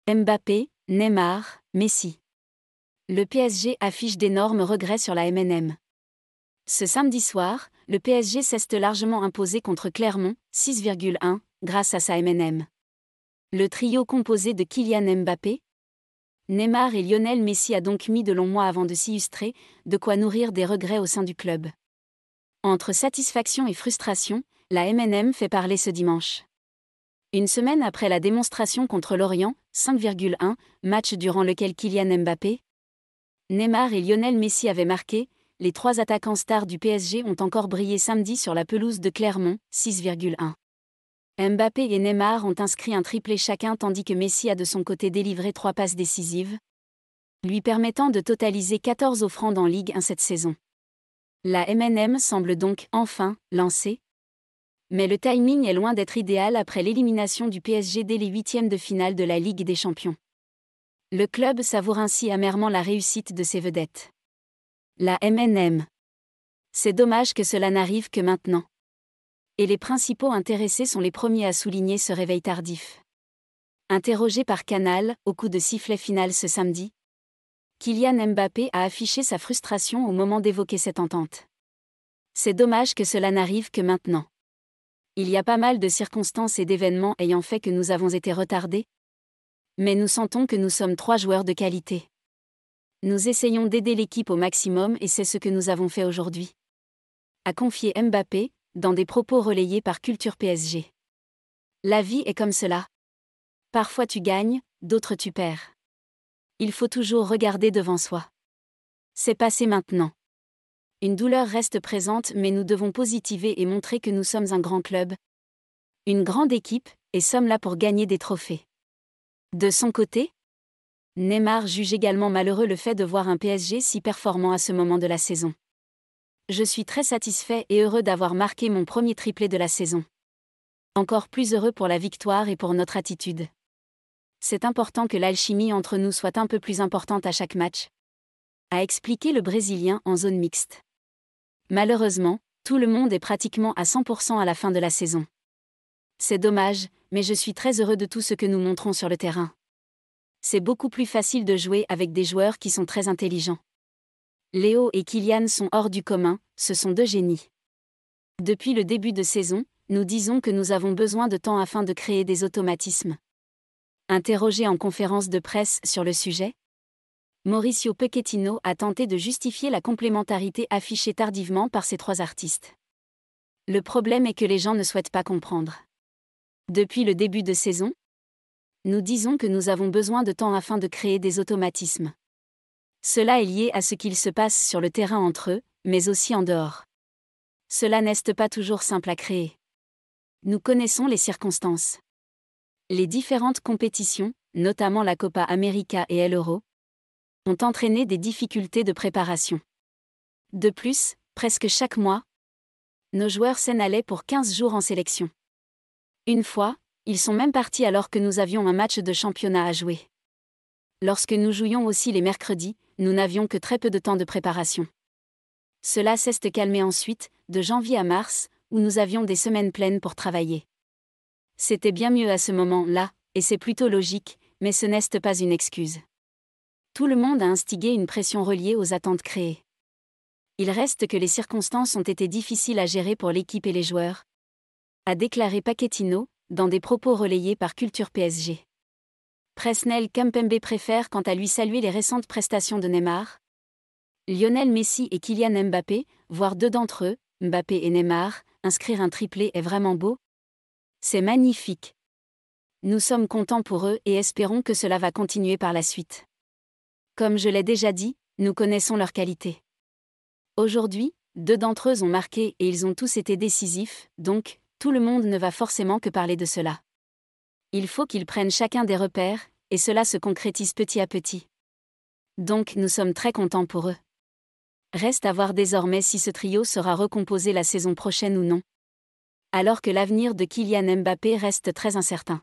Mbappé, Neymar, Messi. Le PSG affiche d'énormes regrets sur la MNM. Ce samedi soir, le PSG s'est largement imposé contre Clermont, 6,1, grâce à sa MNM. Le trio composé de Kylian Mbappé, Neymar et Lionel Messi a donc mis de longs mois avant de s'illustrer, de quoi nourrir des regrets au sein du club. Entre satisfaction et frustration, la MNM fait parler ce dimanche. Une semaine après la démonstration contre Lorient, 5,1, match durant lequel Kylian Mbappé, Neymar et Lionel Messi avaient marqué, les trois attaquants stars du PSG ont encore brillé samedi sur la pelouse de Clermont, 6,1. Mbappé et Neymar ont inscrit un triplé chacun tandis que Messi a de son côté délivré 3 passes décisives, lui permettant de totaliser 14 offrandes en Ligue 1 cette saison. La MNM semble donc enfin lancée. Mais le timing est loin d'être idéal après l'élimination du PSG dès les huitièmes de finale de la Ligue des Champions. Le club savoure ainsi amèrement la réussite de ses vedettes. La MNM. C'est dommage que cela n'arrive que maintenant. Et les principaux intéressés sont les premiers à souligner ce réveil tardif. Interrogé par Canal, au coup de sifflet final ce samedi, Kylian Mbappé a affiché sa frustration au moment d'évoquer cette entente. C'est dommage que cela n'arrive que maintenant. Il y a pas mal de circonstances et d'événements ayant fait que nous avons été retardés. Mais nous sentons que nous sommes 3 joueurs de qualité. Nous essayons d'aider l'équipe au maximum et c'est ce que nous avons fait aujourd'hui. A confié Mbappé, dans des propos relayés par Culture PSG. La vie est comme cela. Parfois tu gagnes, d'autres tu perds. Il faut toujours regarder devant soi. C'est passé maintenant. Une douleur reste présente mais nous devons positiver et montrer que nous sommes un grand club, une grande équipe, et sommes là pour gagner des trophées. De son côté, Neymar juge également malheureux le fait de voir un PSG si performant à ce moment de la saison. Je suis très satisfait et heureux d'avoir marqué mon premier triplé de la saison. Encore plus heureux pour la victoire et pour notre attitude. C'est important que l'alchimie entre nous soit un peu plus importante à chaque match, a expliqué le Brésilien en zone mixte. Malheureusement, tout le monde est pratiquement à 100% à la fin de la saison. C'est dommage, mais je suis très heureux de tout ce que nous montrons sur le terrain. C'est beaucoup plus facile de jouer avec des joueurs qui sont très intelligents. Léo et Kylian sont hors du commun, ce sont 2 génies. Depuis le début de saison, nous disons que nous avons besoin de temps afin de créer des automatismes. Interrogé en conférence de presse sur le sujet, Mauricio Pochettino a tenté de justifier la complémentarité affichée tardivement par ces 3 artistes. Le problème est que les gens ne souhaitent pas comprendre. Depuis le début de saison, nous disons que nous avons besoin de temps afin de créer des automatismes. Cela est lié à ce qu'il se passe sur le terrain entre eux, mais aussi en dehors. Cela n'est pas toujours simple à créer. Nous connaissons les circonstances. Les différentes compétitions, notamment la Copa América et l'Euro, ont entraîné des difficultés de préparation. De plus, presque chaque mois, nos joueurs s'en allaient pour 15 jours en sélection. Une fois, ils sont même partis alors que nous avions un match de championnat à jouer. Lorsque nous jouions aussi les mercredis, nous n'avions que très peu de temps de préparation. Cela s'est calmé ensuite, de janvier à mars, où nous avions des semaines pleines pour travailler. C'était bien mieux à ce moment-là, et c'est plutôt logique, mais ce n'est pas une excuse. Tout le monde a instigé une pression reliée aux attentes créées. Il reste que les circonstances ont été difficiles à gérer pour l'équipe et les joueurs, a déclaré Pochettino, dans des propos relayés par Culture PSG. Presnel Kimpembe préfère quant à lui saluer les récentes prestations de Neymar. Lionel Messi et Kylian Mbappé, voire 2 d'entre eux, Mbappé et Neymar, inscrire un triplé est vraiment beau. C'est magnifique. Nous sommes contents pour eux et espérons que cela va continuer par la suite. Comme je l'ai déjà dit, nous connaissons leurs qualités. Aujourd'hui, 2 d'entre eux ont marqué et ils ont tous été décisifs, donc, tout le monde ne va forcément que parler de cela. Il faut qu'ils prennent chacun des repères, et cela se concrétise petit à petit. Donc nous sommes très contents pour eux. Reste à voir désormais si ce trio sera recomposé la saison prochaine ou non. Alors que l'avenir de Kylian Mbappé reste très incertain.